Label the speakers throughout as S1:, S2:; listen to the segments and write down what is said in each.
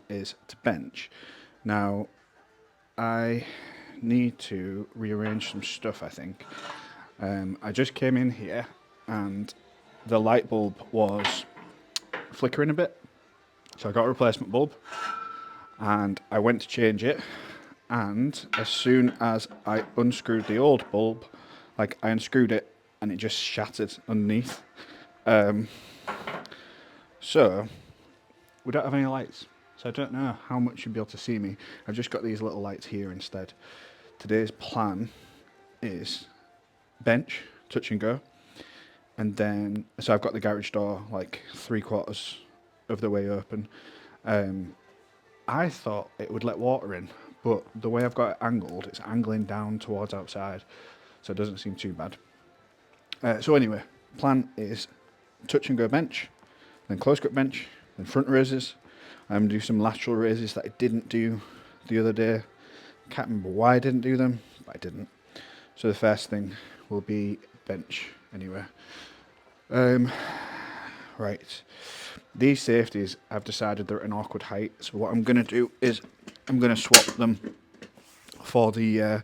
S1: is to bench. Now, I need to rearrange some stuff, I think. I just came in here and the light bulb was flickering a bit. So I got a replacement bulb and I went to change it. And as soon as I unscrewed the old bulb, like I unscrewed it and it just shattered underneath. So we don't have any lights. So I don't know how much you'll be able to see me. I've just got these little lights here instead. Today's plan is bench, touch and go. And then, so I've got the garage door like 3/4 of the way open. I thought it would let water in, but the way I've got it angled, it's angling down towards outside. So it doesn't seem too bad. So anyway, plan is touch and go bench, then close grip bench, then front raises. I'm going to do some lateral raises that I didn't do the other day. Can't remember why I didn't do them, but I didn't. So the first thing will be bench anyway. Right. These safeties, I've decided they're at an awkward height. So what I'm going to do is I'm going to swap them for the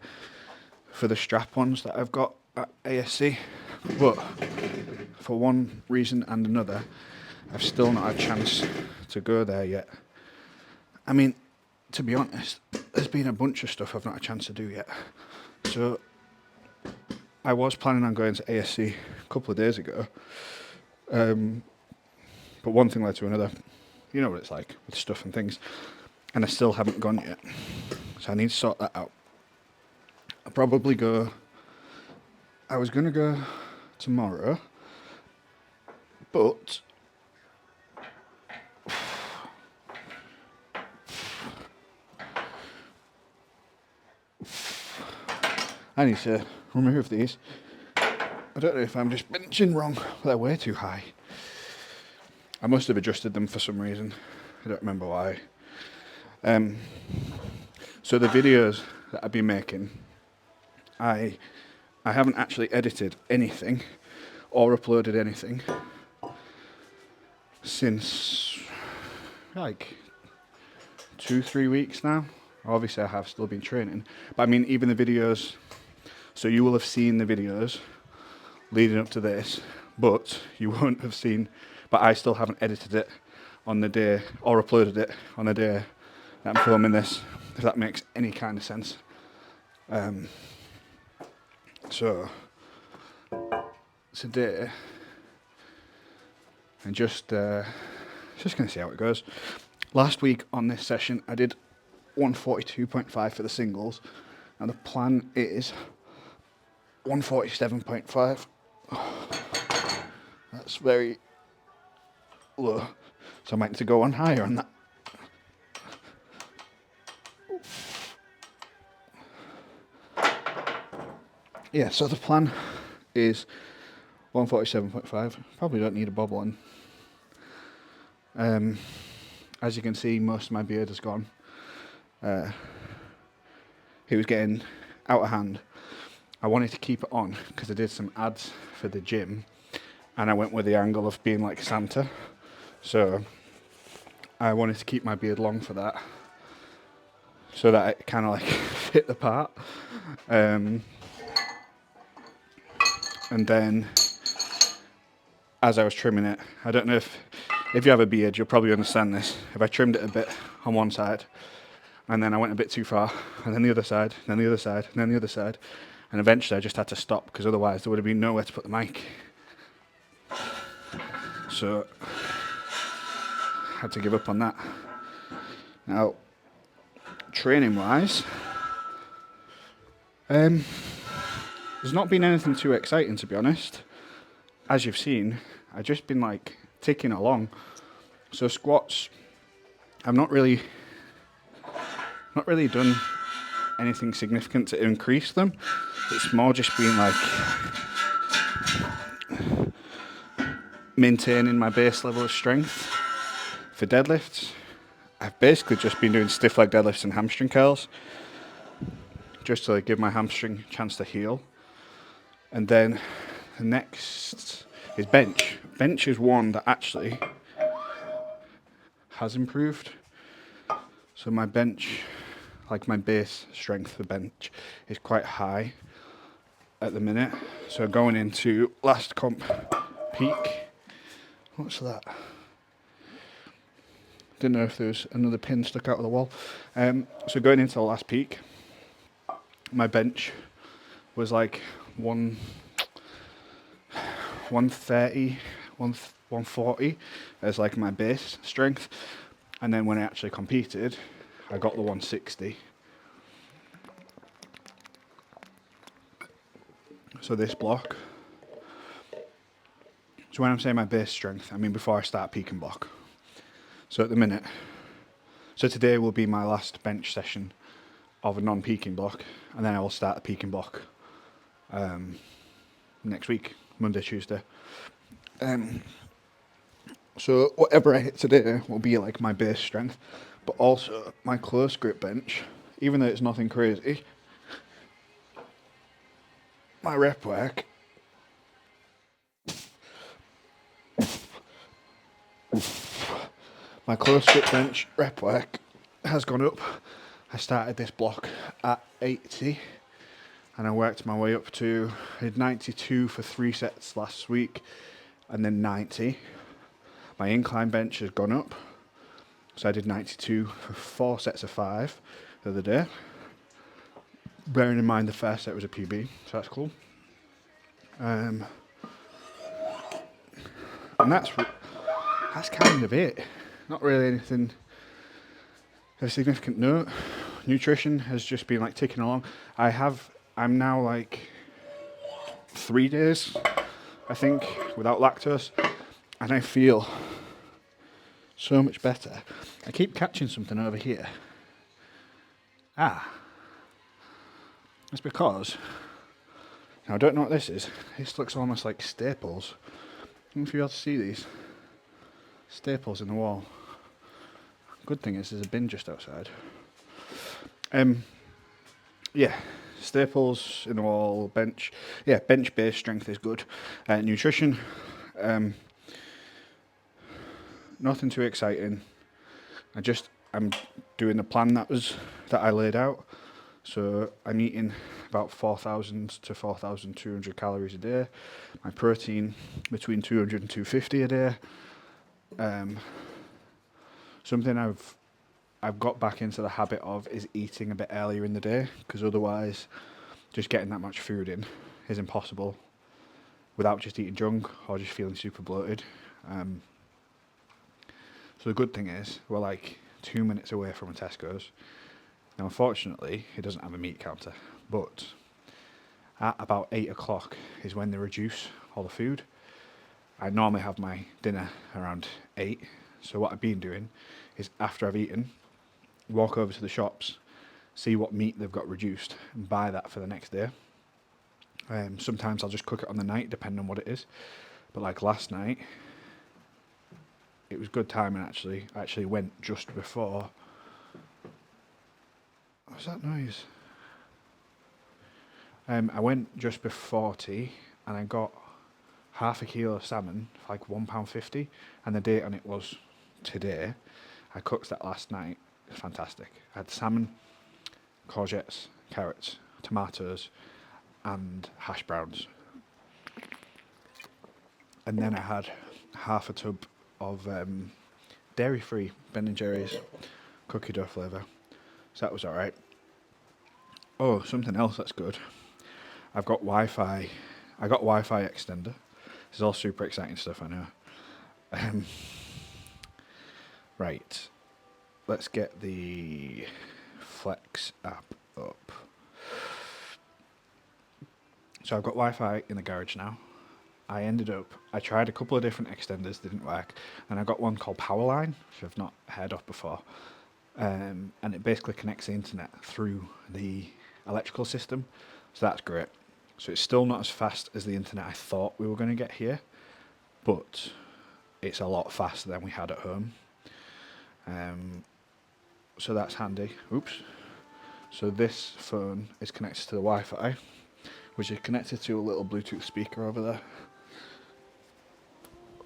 S1: strap ones that I've got at ASC. But for one reason and another, I've still not had a chance to go there yet. I mean, to be honest, there's been a bunch of stuff I've not had a chance to do yet. So I was planning on going to ASC a couple of days ago. But one thing led to another. You know what it's like with stuff and things. And I still haven't gone yet. So I need to sort that out. I'll probably go... I was going to go tomorrow. But... I need to remove these. I don't know if I'm just benching wrong. They're way too high. I must have adjusted them for some reason. I don't remember why. So the videos that I've been making, I haven't actually edited anything or uploaded anything since like 2-3 weeks now. Obviously I have still been training, but I mean even the videos, so you will have seen the videos leading up to this, but you won't have seen, but I still haven't edited it on the day or uploaded it on the day that I'm filming this, if that makes any kind of sense. So today I'm just going to see how it goes. Last week on this session I did 142.5 for the singles, and the plan is 147.5. That's very low, so I might need to go on higher on that. Yeah, so the plan is 147.5. Probably don't need a bobble on. As you can see, most of my beard has gone. It was getting out of hand. I wanted to keep it on because I did some ads for the gym and I went with the angle of being like Santa. So I wanted to keep my beard long for that, so that it kind of like fit the part. And then as I was trimming it, I don't know if you have a beard, you'll probably understand this. If I trimmed it a bit on one side, and then I went a bit too far, and then the other side, and then the other side, and then the other side, and eventually I just had to stop because otherwise there would have been nowhere to put the mic. So I had to give up on that. Now, training wise, there's not been anything too exciting, to be honest. As you've seen, I've just been like ticking along. So squats, I've not really done anything significant to increase them. It's more just been like maintaining my base level of strength. For deadlifts, I've basically just been doing stiff leg deadlifts and hamstring curls, just to give my hamstring a chance to heal. And then the next is bench. Bench is one that actually has improved. So my bench, like my base strength for bench, is quite high at the minute. So going into last comp peak, what's that? Didn't know if there was another pin stuck out of the wall. So going into the last peak, my bench was like 130, 140 as like my base strength. And then when I actually competed, I got the 160. So this block. So when I'm saying my base strength, I mean before I start peaking block. So at the minute, so today will be my last bench session of a non-peaking block, and then I will start a peaking block next week, Monday, Tuesday. So whatever I hit today will be like my base strength, but also my close grip bench, even though it's nothing crazy, my rep work my close grip bench rep work has gone up. I started this block at 80 and I worked my way up to, I did 92 for 3 sets last week and then 90. My incline bench has gone up, so I did 92 for 4 sets of 5 the other day. Bearing in mind the first set was a PB, so that's cool. And that's kind of it. Not really anything of significant note. Nutrition has just been like ticking along. I'm now like 3 days, I think, without lactose, and I feel so much better. I keep catching something over here. It's because, now I don't know what this is. This looks almost like staples. I don't know if you're able to see these. Staples in the wall. Good thing is there's a bin just outside. Yeah, staples in the wall, bench. Yeah, bench base strength is good. Nutrition, nothing too exciting. I'm doing the plan that I laid out. So I'm eating about 4,000 to 4,200 calories a day. My protein between 200 and 250 a day. Something I've got back into the habit of is eating a bit earlier in the day, because otherwise just getting that much food in is impossible without just eating junk or just feeling super bloated. So the good thing is we're like 2 minutes away from a Tesco's. Now unfortunately it doesn't have a meat counter, but at about 8 o'clock is when they reduce all the food. I normally have my dinner around 8, so what I've been doing is after I've eaten, walk over to the shops, see what meat they've got reduced and buy that for the next day. Sometimes I'll just cook it on the night depending on what it is, but like last night it was good timing actually. I actually went just before. What's that noise? I went just before tea and I got half a kilo of salmon for like £1.50, and the date on it was today. I cooked that last night. It's fantastic. I had salmon, courgettes, carrots, tomatoes, and hash browns. And then I had half a tub of dairy-free Ben & Jerry's cookie dough flavour. So that was alright. Oh, something else that's good. I've got Wi-Fi. I got Wi-Fi extender. This is all super exciting stuff, I know. Right. Let's get the Flex app up. So I've got Wi-Fi in the garage now. I tried a couple of different extenders, didn't work, and I got one called Powerline, which I've not heard of before. And it basically connects the internet through the electrical system, so that's great. So it's still not as fast as the internet I thought we were going to get here, but it's a lot faster than we had at home. So that's handy. Oops. So this phone is connected to the Wi-Fi, which is connected to a little Bluetooth speaker over there.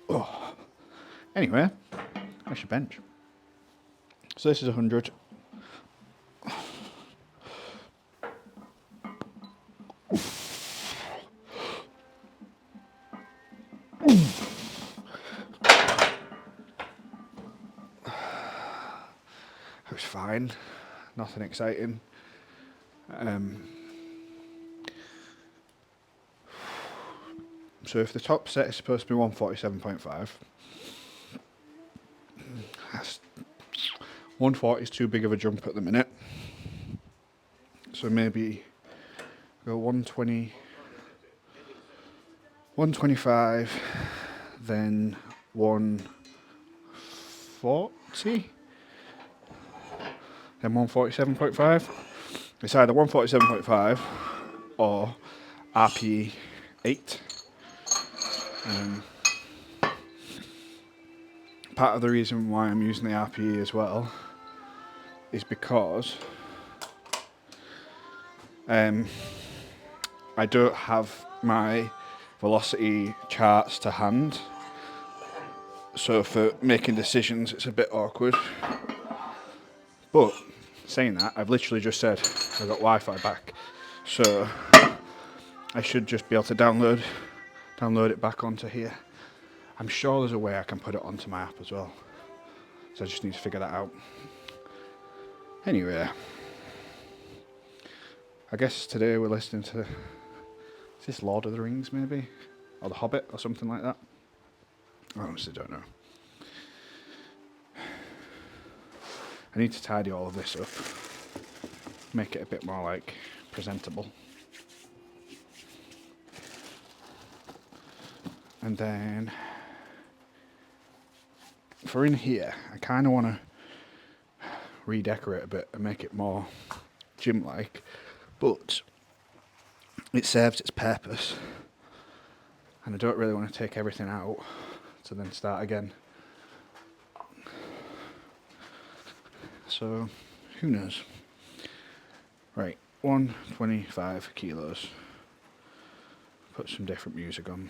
S1: Oh. Anyway, that's your bench. So this is 100. was fine, nothing exciting. So if the top set is supposed to be 147.5, that's 140 is too big of a jump at the minute. So maybe go 120, 125, then 140, then 147.5. It's either 147.5 or RPE 8. Part of the reason why I'm using the RPE as well is because I don't have my velocity charts to hand, so for making decisions it's a bit awkward. But saying that, I've literally just said I've got Wi-Fi back, so I should just be able to download it back onto here. I'm sure there's a way I can put it onto my app as well, so I just need to figure that out. Anyway, I guess today we're listening to, is this Lord of the Rings maybe? Or The Hobbit or something like that? I honestly don't know. I need to tidy all of this up, make it a bit more like presentable. And then for in here, I kind of want to redecorate a bit and make it more gym-like, but it serves its purpose, and I don't really want to take everything out to then start again. So, who knows? Right, 125 kilos. Put some different music on.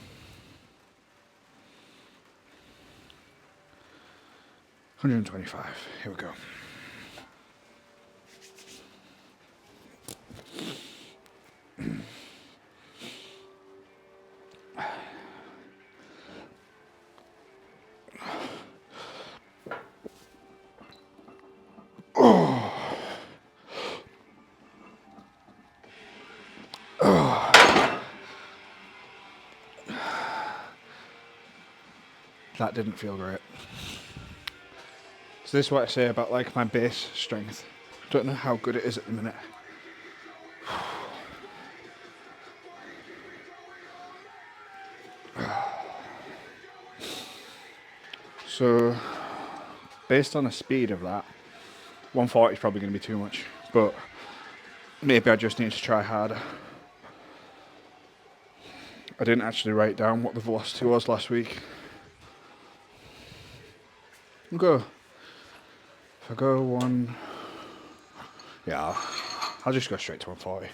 S1: 125, here we go. That didn't feel great. So this is what I say about like my base strength. Don't know how good it is at the minute. So based on the speed of that, 140 is probably going to be too much, but maybe I just need to try harder. I didn't actually write down what the velocity was last week. If I go one, yeah, I'll just go straight to 140.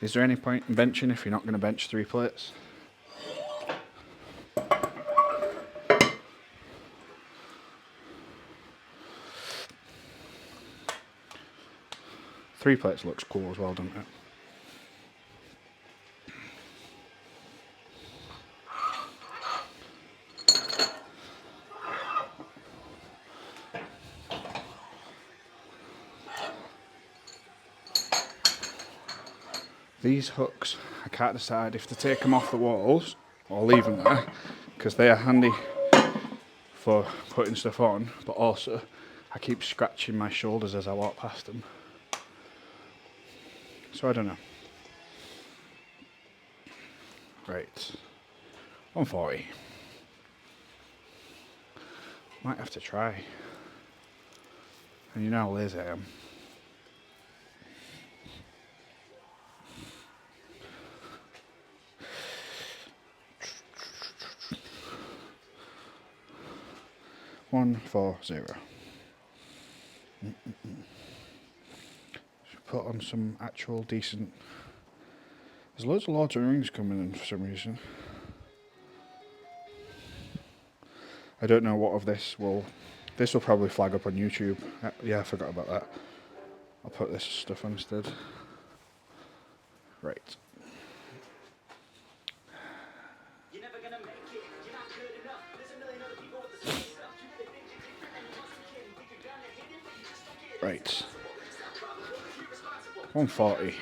S1: Is there any point in benching if you're not going to bench 3 plates? Three plates looks cool as well, doesn't it? These hooks, I can't decide if to take them off the walls or leave them there, because they are handy for putting stuff on, but also I keep scratching my shoulders as I walk past them. So I don't know. Right, 140. Might have to try. And you know how lazy I am. One, 4, 0. Should put on some actual decent. There's loads of Lord of the Rings coming in for some reason. I don't know what of this will. This will probably flag up on YouTube. Yeah, I forgot about that. I'll put this stuff on instead. Right. 140.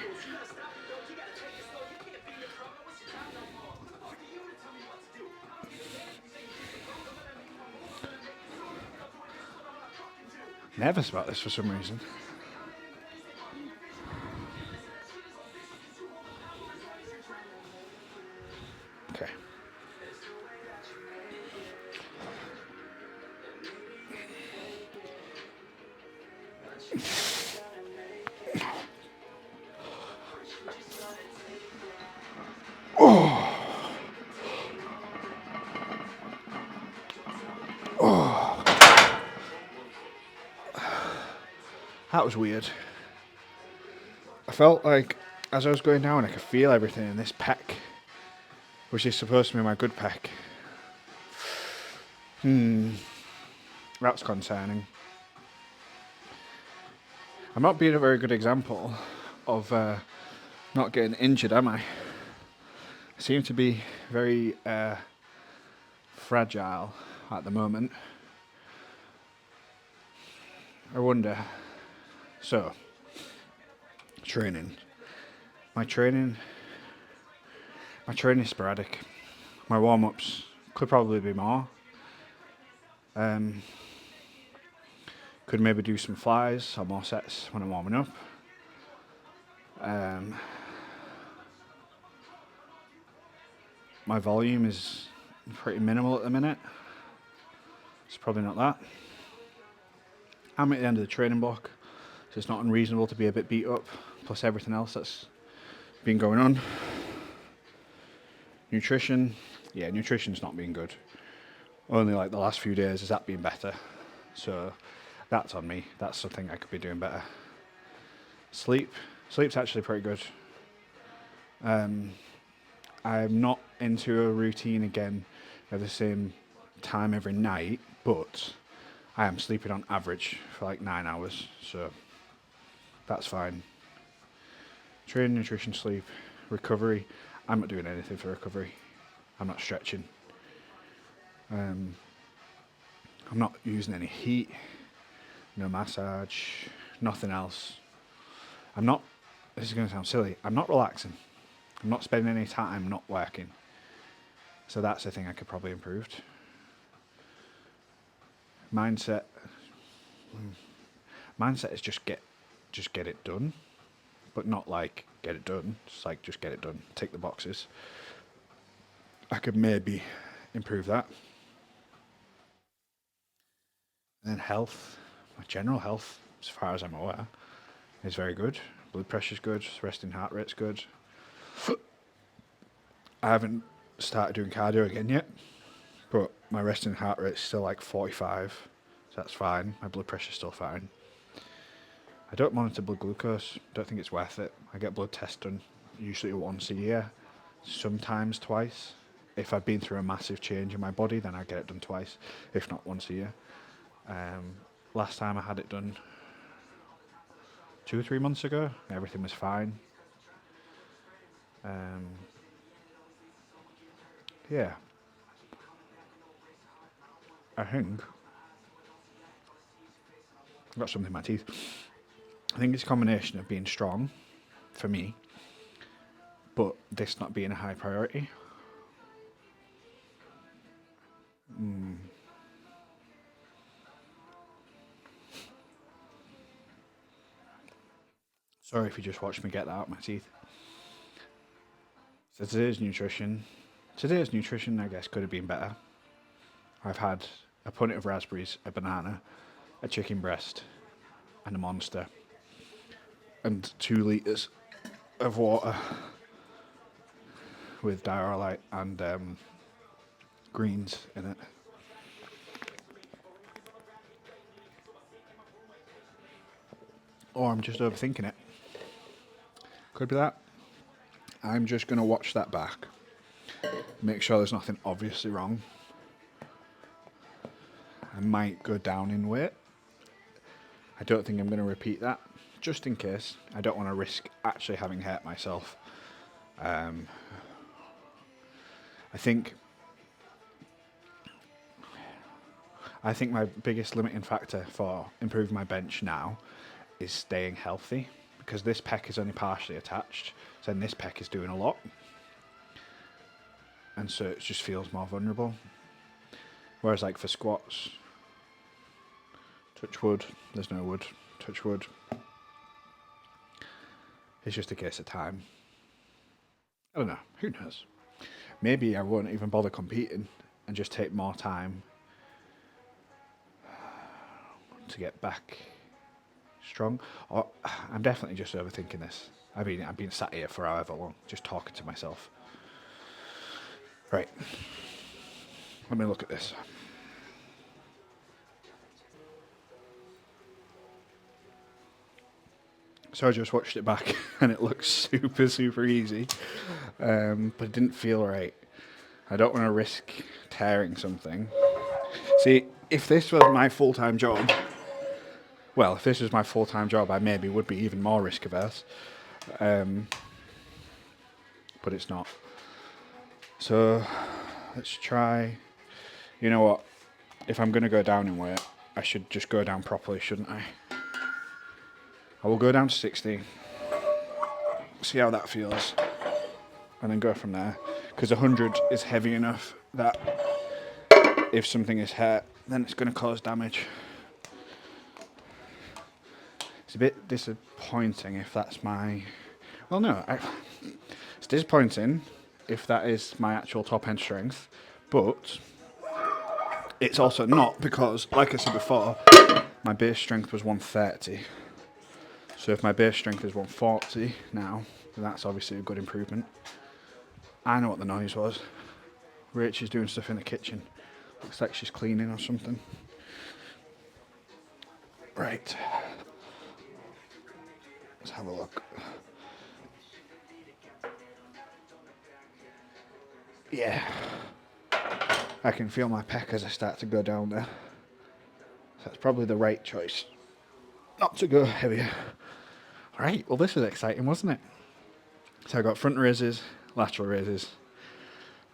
S1: Nervous about this for some reason. Okay. That was weird. I felt like as I was going down, I could feel everything in this pec, which is supposed to be my good pec. That's concerning. I'm not being a very good example of not getting injured, am I? I seem to be very fragile at the moment. I wonder. So, training. My training is sporadic. My warm-ups could probably be more. Could maybe do some flies or more sets when I'm warming up. My volume is pretty minimal at the minute. It's probably not that. I'm at the end of the training block, so it's not unreasonable to be a bit beat up, plus everything else that's been going on. Nutrition, yeah, nutrition's not been good. Only like the last few days has that been better. So that's on me. That's something I could be doing better. Sleep's actually pretty good. I'm not into a routine again at the same time every night, but I am sleeping on average for like 9 hours, so that's fine. Training, nutrition, sleep, recovery. I'm not doing anything for recovery. I'm not stretching. I'm not using any heat, no massage, nothing else. This is going to sound silly, I'm not relaxing. I'm not spending any time not working. So that's the thing I could probably improve. Mindset is just get it done, but not like get it done. It's like just get it done. Tick the boxes. I could maybe improve that. And then health, my general health, as far as I'm aware, is very good. Blood pressure's good. Resting heart rate's good. I haven't started doing cardio again yet, but my resting heart rate's still like 45, so that's fine. My blood pressure's still fine. I don't monitor blood glucose. Don't think it's worth it. I get blood tests done usually once a year, sometimes twice. If I've been through a massive change in my body, then I get it done twice, if not once a year. Last time I had it done 2 or 3 months ago. Everything was fine. Yeah. I think I've got something in my teeth. I think it's a combination of being strong, for me, but this not being a high priority. Sorry if you just watched me get that out of my teeth. So today's nutrition, I guess, could have been better. I've had a punnet of raspberries, a banana, a chicken breast, and a Monster, and 2 litres of water with diarrhea and greens in it. Or I'm just overthinking it. Could be that. I'm just going to watch that back. Make sure there's nothing obviously wrong. I might go down in weight. I don't think I'm going to repeat that, just in case. I don't want to risk actually having hurt myself. I think my biggest limiting factor for improving my bench now is staying healthy, because this pec is only partially attached, so then this pec is doing a lot. And so it just feels more vulnerable. Whereas like for squats, touch wood, there's no wood, touch wood. It's just a case of time. I don't know, who knows? Maybe I won't even bother competing and just take more time to get back strong. Or I'm definitely just overthinking this. I mean, I've been sat here for however long, just talking to myself. Right, let me look at this. So I just watched it back and it looks super easy, but it didn't feel right. I don't want to risk tearing something. See, if this was my full-time job, I maybe would be even more risk averse, but it's not. So let's try. You know what? If I'm going to go down in weight, I should just go down properly, shouldn't I? I will go down to 60, see how that feels, and then go from there. Because 100 is heavy enough that if something is hurt, then it's going to cause damage. It's a bit disappointing if that's my... Well, no, it's disappointing if that is my actual top end strength, but it's also not, because, like I said before, my base strength was 130. So if my base strength is 140 now, then that's obviously a good improvement. I know what the noise was. Rach is doing stuff in the kitchen. Looks like she's cleaning or something. Right. Let's have a look. Yeah. I can feel my pec as I start to go down there. So that's probably the right choice. Not to go heavier. Right, well this was exciting, wasn't it? So I got front raises, lateral raises,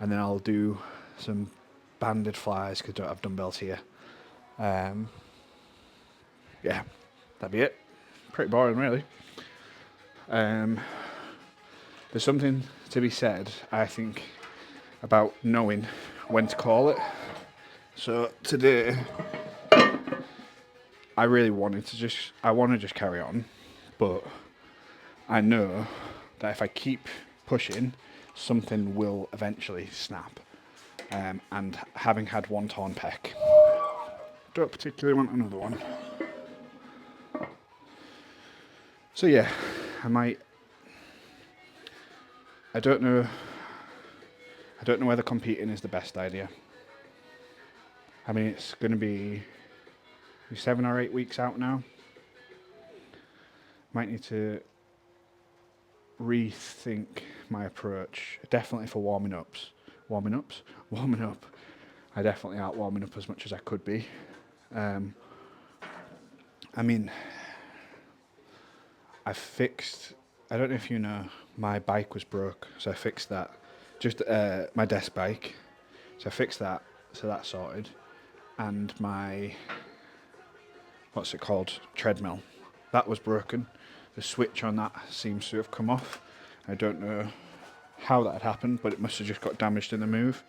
S1: and then I'll do some banded flies because I don't have dumbbells here. Yeah, that'd be it. Pretty boring, really. There's something to be said, I think, about knowing when to call it. So today, I really wanted to just carry on, but I know that if I keep pushing, something will eventually snap. And having had one torn pec, don't particularly want another one. So yeah, I don't know whether competing is the best idea. I mean, it's going to be 7 or 8 weeks out now. Might need to rethink my approach. Definitely for warming up. I definitely aren't warming up as much as I could be. I mean, I don't know if you know, my bike was broke, so I fixed that. Just my desk bike. So I fixed that, so that's sorted. And my, what's it called, treadmill, that was broken. The switch on that seems to have come off. I don't know how that had happened, but it must have just got damaged in the move.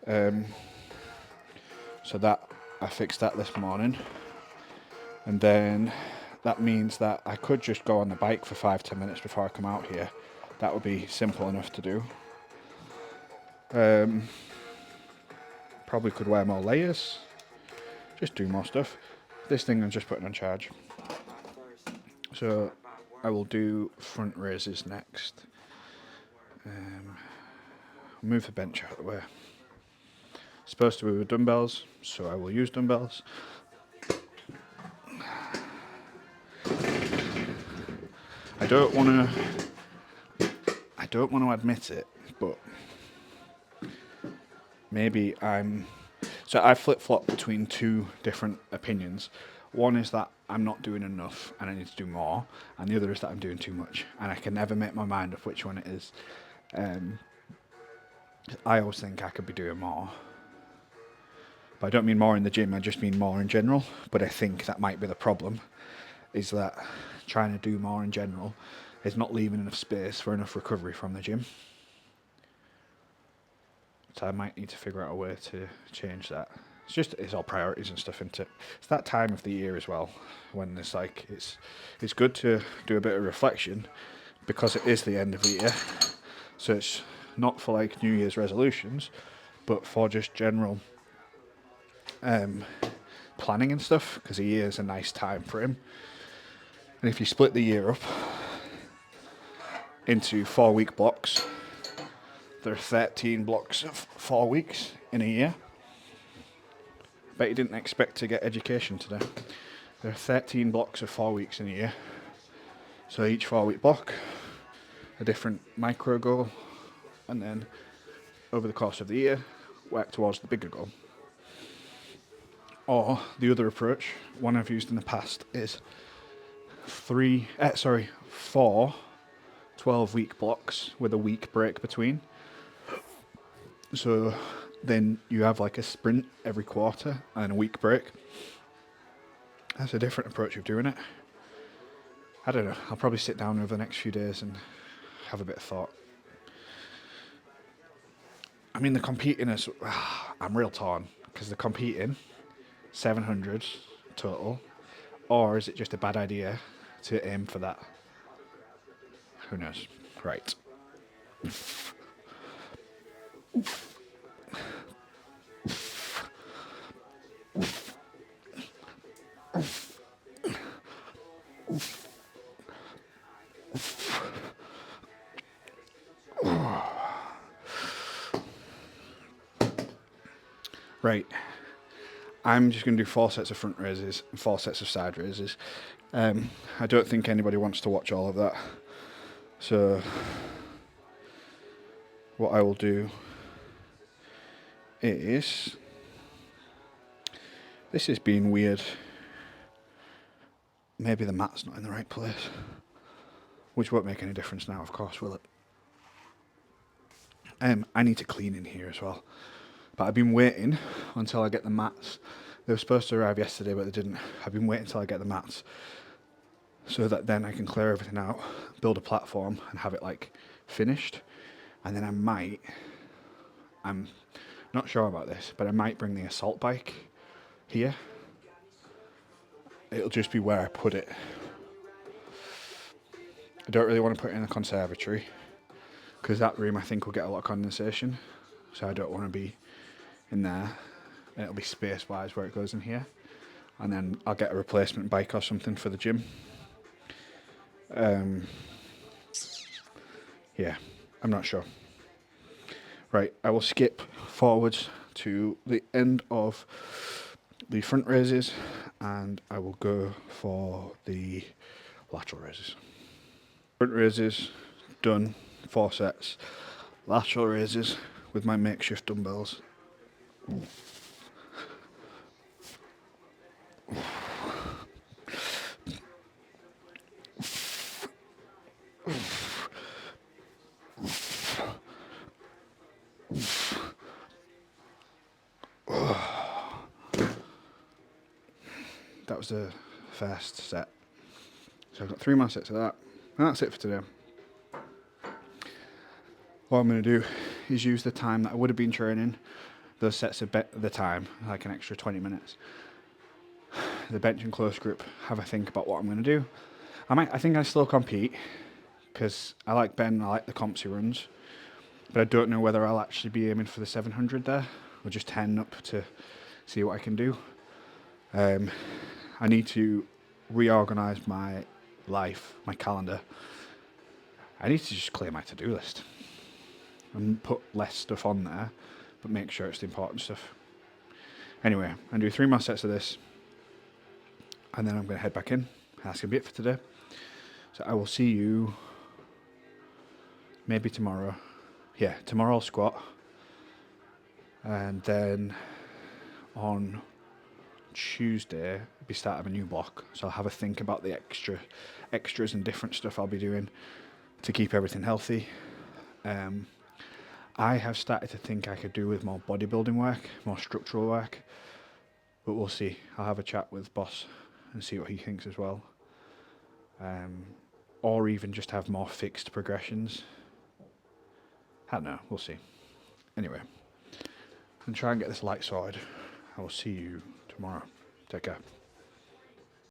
S1: So that, I fixed that this morning. And then that means that I could just go on the bike for 5-10 minutes before I come out here. That would be simple enough to do. Probably could wear more layers. Just do more stuff. This thing I'm just putting on charge. So I will do front raises next. Move the bench out of the way. Supposed to be with dumbbells, so I will use dumbbells. I don't want to admit it, but maybe so I flip-flop between two different opinions. One is that I'm not doing enough and I need to do more, and the other is that I'm doing too much and I can never make my mind up which one it is. I always think I could be doing more, but I don't mean more in the gym, I just mean more in general. But I think that might be the problem, is that trying to do more in general is not leaving enough space for enough recovery from the gym. So I might need to figure out a way to change that. It's all priorities and stuff, isn't it? It's that time of the year as well when there's like it's good to do a bit of reflection because it is the end of the year. So it's not for like New Year's resolutions, but for just general planning and stuff, because a year is a nice time for him. And if you split the year up into 4-week blocks, there are 13 blocks of 4 weeks in a year. Bet you didn't expect to get education today. There are 13 blocks of 4 weeks in a year. So each 4-week block, a different micro goal, and then over the course of the year, work towards the bigger goal. Or the other approach, one I've used in the past, is 4 12-week blocks with a week break between. So then you have like a sprint every quarter and a week break. That's a different approach of doing it. I don't know. I'll probably sit down over the next few days and have a bit of thought. I mean, the competing is... I'm real torn, because the competing, 700 total, or is it just a bad idea to aim for that? Who knows? Right. Right. I'm just going to do 4 sets of front raises and 4 sets of side raises. I don't think anybody wants to watch all of that. So what I will do is... This is being weird. Maybe the mat's not in the right place. Which won't make any difference now, of course, will it? I need to clean in here as well. But I've been waiting until I get the mats. They were supposed to arrive yesterday, but they didn't. I've been waiting until I get the mats, so that then I can clear everything out, build a platform, and have it like finished. And then I'm not sure about this, but I might bring the assault bike here. It'll just be where I put it. I don't really want to put it in the conservatory, because that room I think will get a lot of condensation. So I don't want to be in there. It'll be space-wise where it goes in here. And then I'll get a replacement bike or something for the gym. Yeah, I'm not sure. Right, I will skip forwards to the end of the front raises, and I will go for the lateral raises. Front raises, done, 4 sets. Lateral raises with my makeshift dumbbells. That was the first set. So I've got 3 more sets of that. And that's it for today. What I'm going to do is use the time that I would have been training, those sets of the time, like an extra 20 minutes. The bench and close grip, have a think about what I'm going to do. I think I still compete, because I like Ben, I like the comps he runs, but I don't know whether I'll actually be aiming for the 700 there, or just 10 up to see what I can do. I need to reorganise my life, my calendar. I need to just clear my to-do list and put less stuff on there, but make sure it's the important stuff. Anyway, I'm going to do 3 more sets of this, and then I'm going to head back in. That's going to be it for today. So I will see you maybe tomorrow. Yeah, tomorrow I'll squat. And then on Tuesday, I'll be starting a new block. So I'll have a think about the extras and different stuff I'll be doing to keep everything healthy. I have started to think I could do with more bodybuilding work, more structural work, but we'll see. I'll have a chat with Boss and see what he thinks as well. or even just have more fixed progressions. I don't know, we'll see. Anyway, and try and get this light sorted. I will see you tomorrow. Take care.